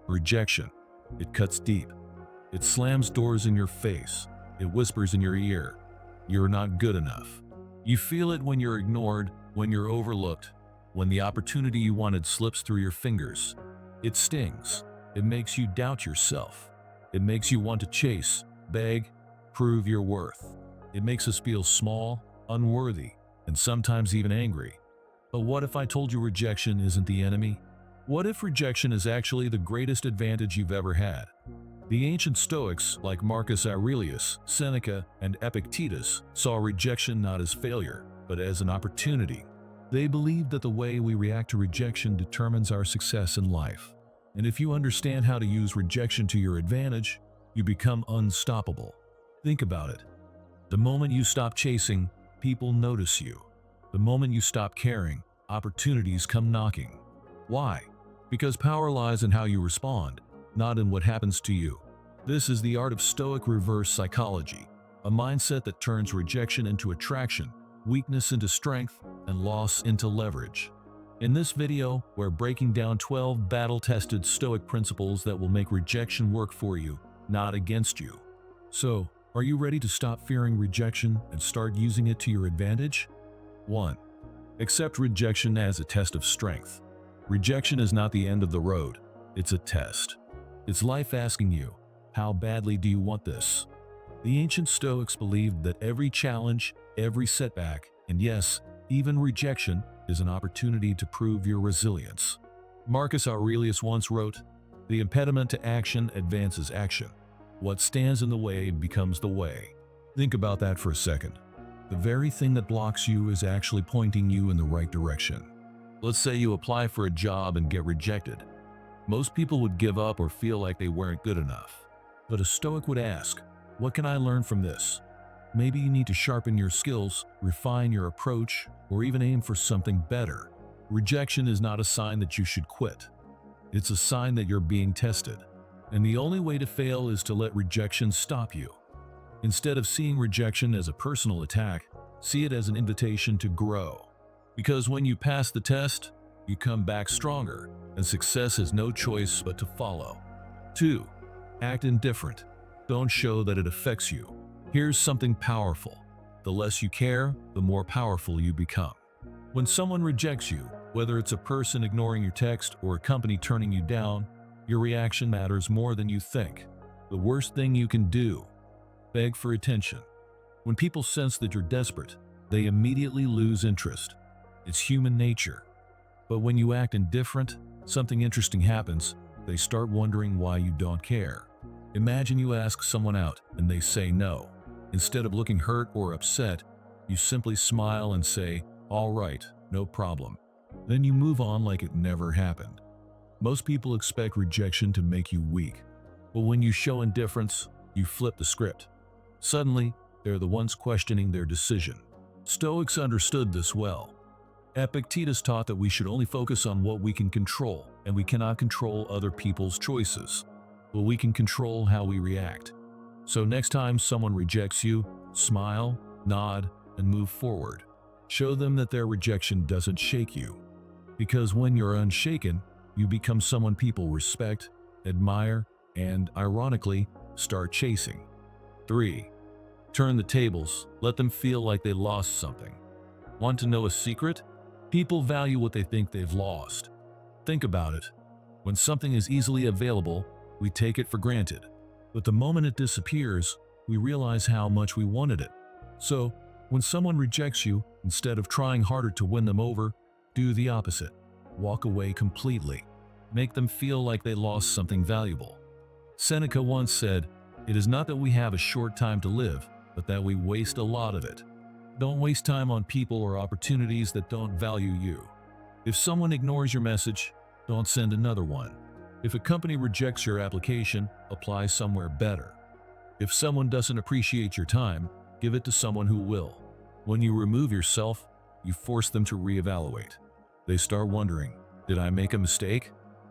Rejection. It cuts deep. It slams doors in your face. It whispers in your ear, "You're not good enough." You feel it when you're ignored, when you're overlooked, when the opportunity you wanted slips through your fingers. It stings. It makes you doubt yourself. It makes you want to chase, beg, prove your worth. It makes us feel small, unworthy, and sometimes even angry. But what if I told you rejection isn't the enemy? What if rejection is actually the greatest advantage you've ever had? The ancient Stoics, like Marcus Aurelius, Seneca, and Epictetus, saw rejection not as failure, but as an opportunity. They believed that the way we react to rejection determines our success in life. And if you understand how to use rejection to your advantage, you become unstoppable. Think about it. The moment you stop chasing, people notice you. The moment you stop caring, opportunities come knocking. Why? Because power lies in how you respond, not in what happens to you. This is the art of Stoic reverse psychology, a mindset that turns rejection into attraction, weakness into strength, and loss into leverage. In this video, we're breaking down 12 battle-tested Stoic principles that will make rejection work for you, not against you. So, are you ready to stop fearing rejection and start using it to your advantage? 1. Accept rejection as a test of strength. Rejection is not the end of the road, it's a test. It's life asking you, how badly do you want this? The ancient Stoics believed that every challenge, every setback, and yes, even rejection, is an opportunity to prove your resilience. Marcus Aurelius once wrote, "The impediment to action advances action. What stands in the way becomes the way." Think about that for a second. The very thing that blocks you is actually pointing you in the right direction. Let's say you apply for a job and get rejected. Most people would give up or feel like they weren't good enough. But a Stoic would ask, what can I learn from this? Maybe you need to sharpen your skills, refine your approach, or even aim for something better. Rejection is not a sign that you should quit. It's a sign that you're being tested. And the only way to fail is to let rejection stop you. Instead of seeing rejection as a personal attack, see it as an invitation to grow. Because when you pass the test, you come back stronger, and success has no choice but to follow. 2. Act indifferent. Don't show that it affects you. Here's something powerful. The less you care, the more powerful you become. When someone rejects you, whether it's a person ignoring your text or a company turning you down, your reaction matters more than you think. The worst thing you can do: beg for attention. When people sense that you're desperate, they immediately lose interest. It's human nature. But when you act indifferent, something interesting happens. They start wondering why you don't care. Imagine you ask someone out and they say no. Instead of looking hurt or upset, you simply smile and say, "All right, no problem." Then you move on like it never happened. Most people expect rejection to make you weak. But when you show indifference, you flip the script. Suddenly, they're the ones questioning their decision. Stoics understood this well. Epictetus taught that we should only focus on what we can control, and we cannot control other people's choices. But we can control how we react. So next time someone rejects you, smile, nod, and move forward. Show them that their rejection doesn't shake you. Because when you're unshaken, you become someone people respect, admire, and, ironically, start chasing. 3. Turn the tables. Let them feel like they lost something. Want to know a secret? People value what they think they've lost. Think about it. When something is easily available, we take it for granted. But the moment it disappears, we realize how much we wanted it. So, when someone rejects you, instead of trying harder to win them over, do the opposite. Walk away completely. Make them feel like they lost something valuable. Seneca once said, "It is not that we have a short time to live, but that we waste a lot of it." Don't waste time on people or opportunities that don't value you. If someone ignores your message, don't send another one. If a company rejects your application, apply somewhere better. If someone doesn't appreciate your time, give it to someone who will. When you remove yourself, you force them to reevaluate. They start wondering, did I make a mistake?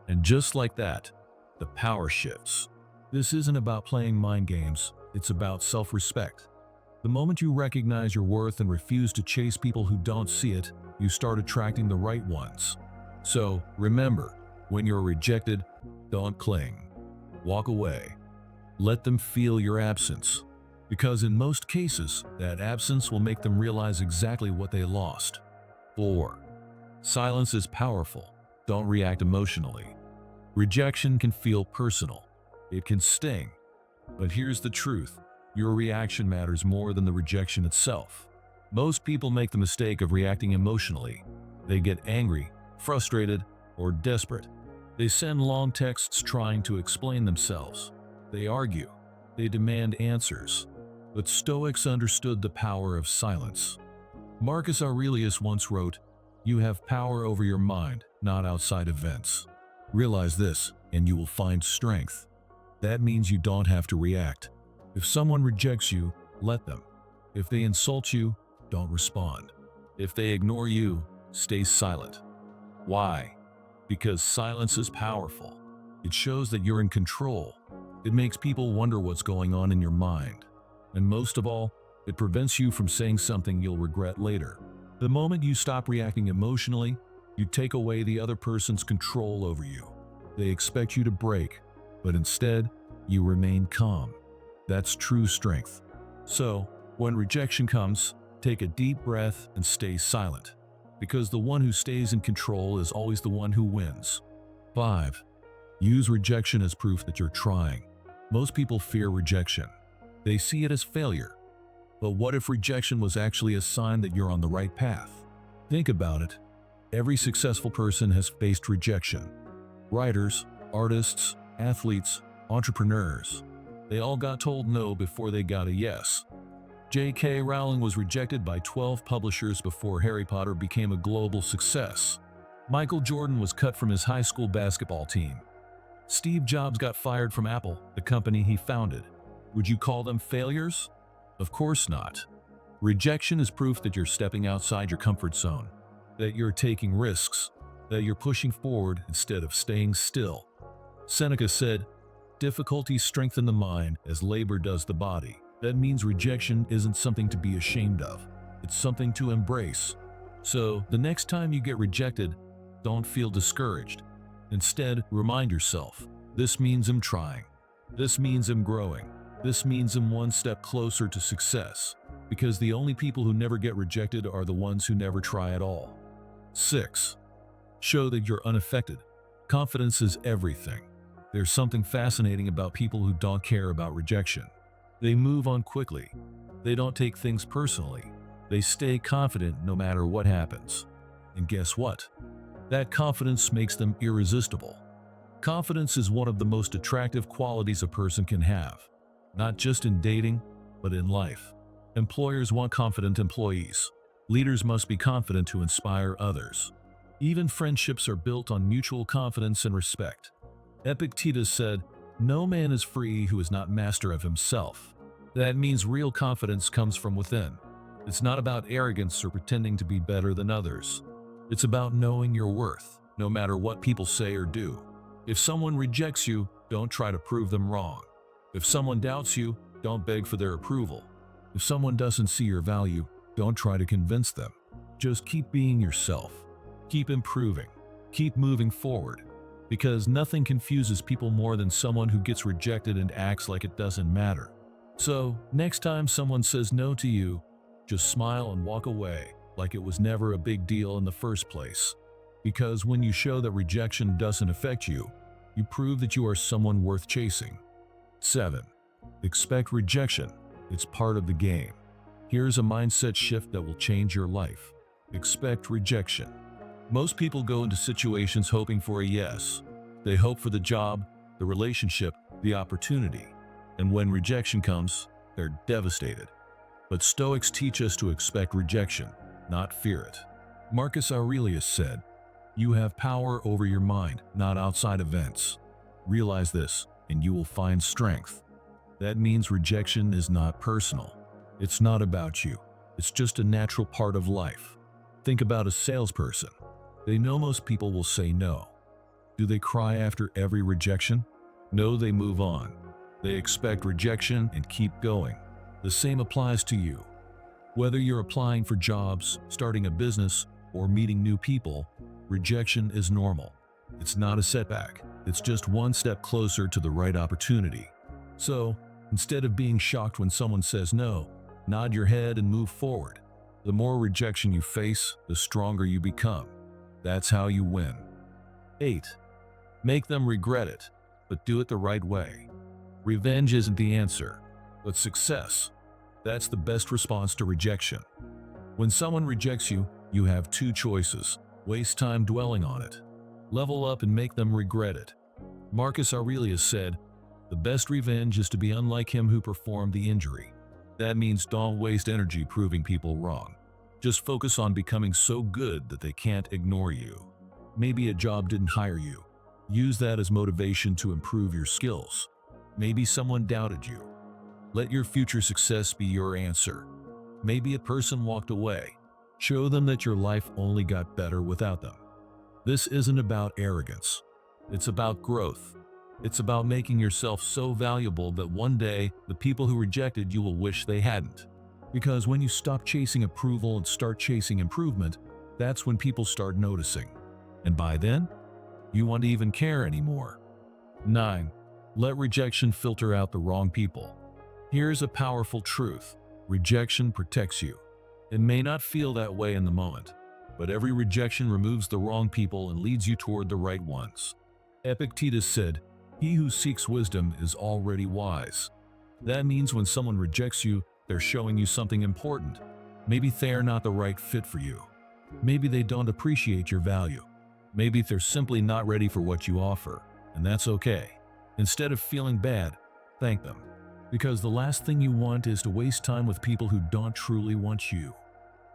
And just like that, the power shifts. This isn't about playing mind games, it's about self-respect. The moment you recognize your worth and refuse to chase people who don't see it, you start attracting the right ones. So, remember, when you're rejected, Don't cling. Walk away. Let them feel your absence, because in most cases, that absence will make them realize exactly what they lost. 4. Silence is powerful. Don't react emotionally. Rejection can feel personal. It can sting. But here's the truth. Your reaction matters more than the rejection itself. Most people make the mistake of reacting emotionally. They get angry, frustrated, or desperate. They send long texts trying to explain themselves. They argue. They demand answers. But Stoics understood the power of silence. Marcus Aurelius once wrote, "You have power over your mind, not outside events. Realize this, and you will find strength." That means you don't have to react. If someone rejects you, let them. If they insult you, don't respond. If they ignore you, stay silent. Why? Because silence is powerful. It shows that you're in control. It makes people wonder what's going on in your mind. And most of all, it prevents you from saying something you'll regret later. The moment you stop reacting emotionally, you take away the other person's control over you. They expect you to break, but instead, you remain calm. That's true strength. So, when rejection comes, take a deep breath and stay silent, because the one who stays in control is always the one who wins. 5. Use rejection as proof that you're trying. Most people fear rejection. They see it as failure. But what if rejection was actually a sign that you're on the right path? Think about it. Every successful person has faced rejection. Writers, artists, athletes, entrepreneurs. They all got told no before they got a yes. J.K. Rowling was rejected by 12 publishers before Harry Potter became a global success. Michael Jordan was cut from his high school basketball team. Steve Jobs got fired from Apple, the company he founded. Would you call them failures? Of course not. Rejection is proof that you're stepping outside your comfort zone, that you're taking risks, that you're pushing forward instead of staying still. Seneca said, "Difficulties strengthen the mind as labor does the body." That means rejection isn't something to be ashamed of. It's something to embrace. So, the next time you get rejected, don't feel discouraged. Instead, remind yourself, this means I'm trying. This means I'm growing. This means I'm one step closer to success. Because the only people who never get rejected are the ones who never try at all. 6. Show that you're unaffected. Confidence is everything. There's something fascinating about people who don't care about rejection. They move on quickly. They don't take things personally. They stay confident no matter what happens. And guess what? That confidence makes them irresistible. Confidence is one of the most attractive qualities a person can have, not just in dating, but in life. Employers want confident employees. Leaders must be confident to inspire others. Even friendships are built on mutual confidence and respect. Epictetus said, "No man is free who is not master of himself." That means real confidence comes from within. It's not about arrogance or pretending to be better than others. It's about knowing your worth, no matter what people say or do. If someone rejects you, don't try to prove them wrong. If someone doubts you, don't beg for their approval. If someone doesn't see your value, don't try to convince them. Just keep being yourself. Keep improving. Keep moving forward. Because nothing confuses people more than someone who gets rejected and acts like it doesn't matter. So, next time someone says no to you, just smile and walk away, like it was never a big deal in the first place. Because when you show that rejection doesn't affect you, you prove that you are someone worth chasing. 7. Expect rejection. It's part of the game. Here's a mindset shift that will change your life. Expect rejection. Most people go into situations hoping for a yes. They hope for the job, the relationship, the opportunity. And when rejection comes, they're devastated. But Stoics teach us to expect rejection, not fear it. Marcus Aurelius said, "You have power over your mind, not outside events. Realize this, and you will find strength." That means rejection is not personal. It's not about you. It's just a natural part of life. Think about a salesperson. They know most people will say no. Do they cry after every rejection? No, they move on. They expect rejection and keep going. The same applies to you. Whether you're applying for jobs, starting a business, or meeting new people, rejection is normal. It's not a setback. It's just one step closer to the right opportunity. So, instead of being shocked when someone says no, nod your head and move forward. The more rejection you face, the stronger you become. That's how you win. 8. Make them regret it, but do it the right way. Revenge isn't the answer, but success. That's the best response to rejection. When someone rejects you, you have two choices. Waste time dwelling on it. Level up and make them regret it. Marcus Aurelius said, "The best revenge is to be unlike him who performed the injury." That means don't waste energy proving people wrong. Just focus on becoming so good that they can't ignore you. Maybe a job didn't hire you. Use that as motivation to improve your skills. Maybe someone doubted you. Let your future success be your answer. Maybe a person walked away. Show them that your life only got better without them. This isn't about arrogance. It's about growth. It's about making yourself so valuable that one day the people who rejected you will wish they hadn't. Because when you stop chasing approval and start chasing improvement, that's when people start noticing. And by then, you won't even care anymore. 9. Let rejection filter out the wrong people. Here's a powerful truth. Rejection protects you. It may not feel that way in the moment, but every rejection removes the wrong people and leads you toward the right ones. Epictetus said, "He who seeks wisdom is already wise." That means when someone rejects you, they're showing you something important. Maybe they're not the right fit for you. Maybe they don't appreciate your value. Maybe they're simply not ready for what you offer, and that's okay. Instead of feeling bad, thank them. Because the last thing you want is to waste time with people who don't truly want you.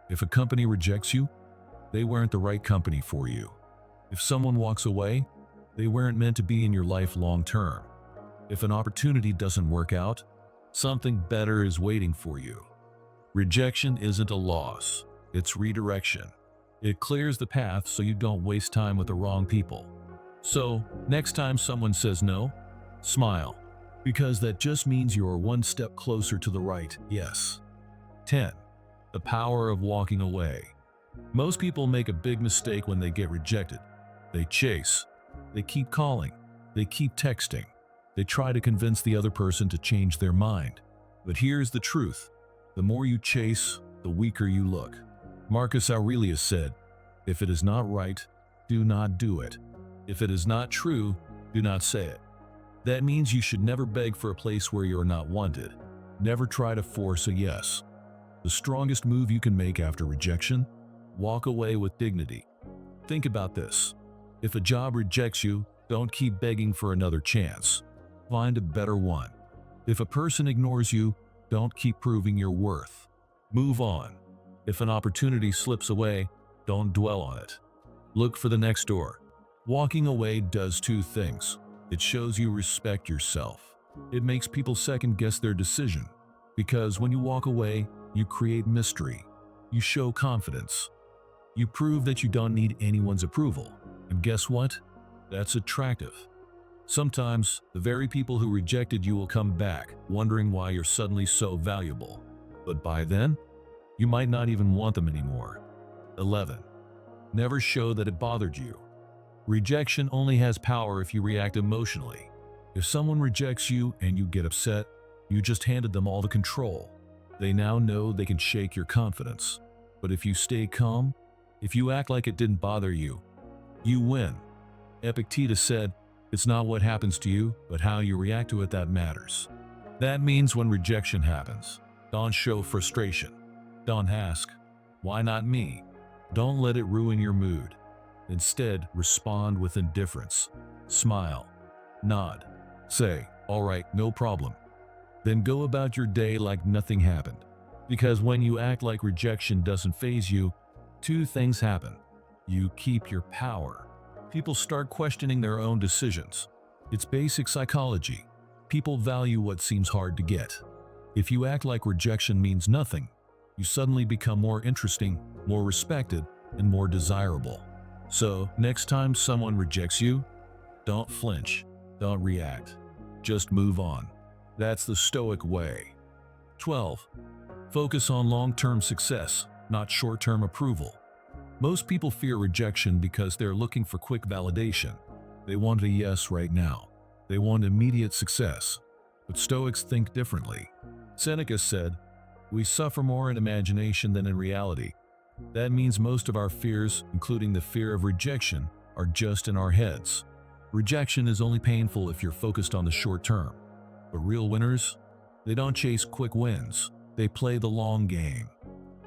If a company rejects you, they weren't the right company for you. If someone walks away, they weren't meant to be in your life long term. If an opportunity doesn't work out, something better is waiting for you. Rejection isn't a loss, it's redirection. It clears the path so you don't waste time with the wrong people. So, next time someone says no, smile. Because that just means you're one step closer to the right yes. 10. The power of walking away. Most people make a big mistake when they get rejected. They chase. They keep calling. They keep texting. They try to convince the other person to change their mind. But here's the truth. The more you chase, the weaker you look. Marcus Aurelius said, "If it is not right, do not do it. If it is not true, do not say it." That means you should never beg for a place where you're not wanted. Never try to force a yes. The strongest move you can make after rejection? Walk away with dignity. Think about this. If a job rejects you, don't keep begging for another chance. Find a better one. If a person ignores you, don't keep proving your worth. Move on. If an opportunity slips away, don't dwell on it. Look for the next door. Walking away does two things. It shows you respect yourself. It makes people second-guess their decision. Because when you walk away, you create mystery. You show confidence. You prove that you don't need anyone's approval. And guess what? That's attractive. Sometimes, the very people who rejected you will come back, wondering why you're suddenly so valuable. But by then, you might not even want them anymore. 11. Never show that it bothered you. Rejection only has power if you react emotionally. If someone rejects you and you get upset, you just handed them all the control. They now know they can shake your confidence. But if you stay calm, if you act like it didn't bother you, you win. Epictetus said, "It's not what happens to you, but how you react to it that matters." That means when rejection happens, don't show frustration. Don't ask, "Why not me?" Don't let it ruin your mood. Instead, respond with indifference. Smile. Nod. Say, "All right, no problem." Then go about your day like nothing happened. Because when you act like rejection doesn't faze you, two things happen. You keep your power. People start questioning their own decisions. It's basic psychology. People value what seems hard to get. If you act like rejection means nothing, you suddenly become more interesting, more respected, and more desirable. So, next time someone rejects you, don't flinch, don't react, just move on. That's the Stoic way. 12. Focus on long-term success, not short-term approval. Most people fear rejection because they're looking for quick validation. They want a yes right now. They want immediate success. But Stoics think differently. Seneca said, "We suffer more in imagination than in reality." That means most of our fears, including the fear of rejection, are just in our heads. Rejection is only painful if you're focused on the short term. But real winners, they don't chase quick wins. They play the long game.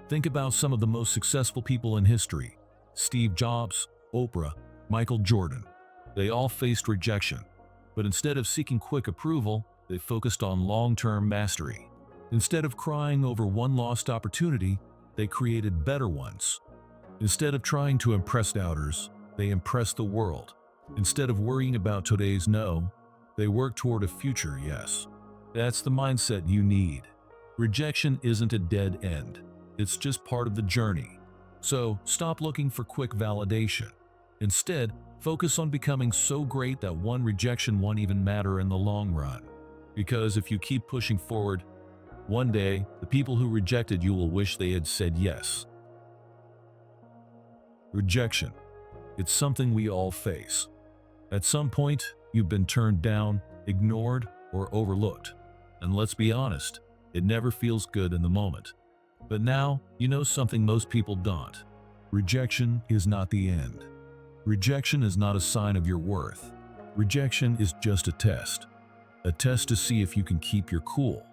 Think about some of the most successful people in history. Steve Jobs, Oprah, Michael Jordan. They all faced rejection. But instead of seeking quick approval, they focused on long-term mastery. Instead of crying over one lost opportunity, they created better ones. Instead of trying to impress doubters, they impressed the world. Instead of worrying about today's no, they worked toward a future yes. That's the mindset you need. Rejection isn't a dead end. It's just part of the journey. So stop looking for quick validation. Instead, focus on becoming so great that one rejection won't even matter in the long run. Because if you keep pushing forward, one day, the people who rejected you will wish they had said yes. Rejection. It's something we all face. At some point, you've been turned down, ignored, or overlooked. And let's be honest, it never feels good in the moment. But now, you know something most people don't. Rejection is not the end. Rejection is not a sign of your worth. Rejection is just a test. A test to see if you can keep your cool.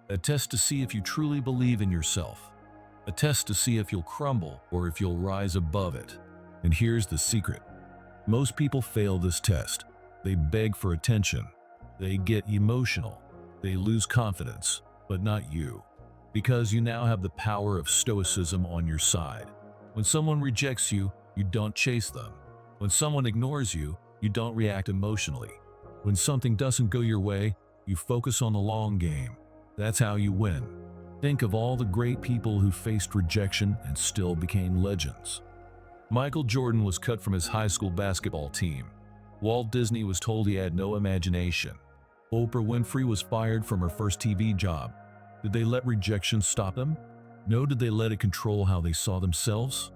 A test to see if you truly believe in yourself. A test to see if you'll crumble or if you'll rise above it. And here's the secret. Most people fail this test. They beg for attention. They get emotional. They lose confidence, but not you. Because you now have the power of Stoicism on your side. When someone rejects you, you don't chase them. When someone ignores you, you don't react emotionally. When something doesn't go your way, you focus on the long game. That's how you win. Think of all the great people who faced rejection and still became legends. Michael Jordan was cut from his high school basketball team. Walt Disney was told he had no imagination. Oprah Winfrey was fired from her first TV job. Did they let rejection stop them? No. Did they let it control how they saw themselves?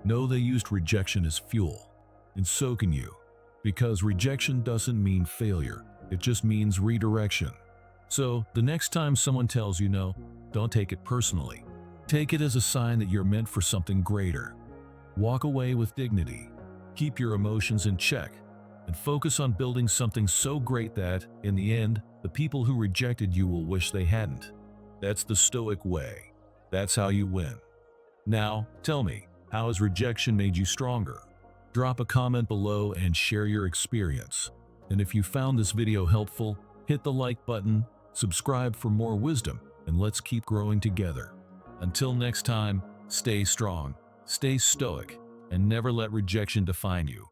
No, they used rejection as fuel. And so can you. Because rejection doesn't mean failure. It just means redirection. So, the next time someone tells you no, don't take it personally. Take it as a sign that you're meant for something greater. Walk away with dignity. Keep your emotions in check. And focus on building something so great that, in the end, the people who rejected you will wish they hadn't. That's the Stoic way. That's how you win. Now, tell me, how has rejection made you stronger? Drop a comment below and share your experience. And if you found this video helpful, hit the like button, subscribe for more wisdom, and let's keep growing together. Until next time, stay strong, stay stoic, and never let rejection define you.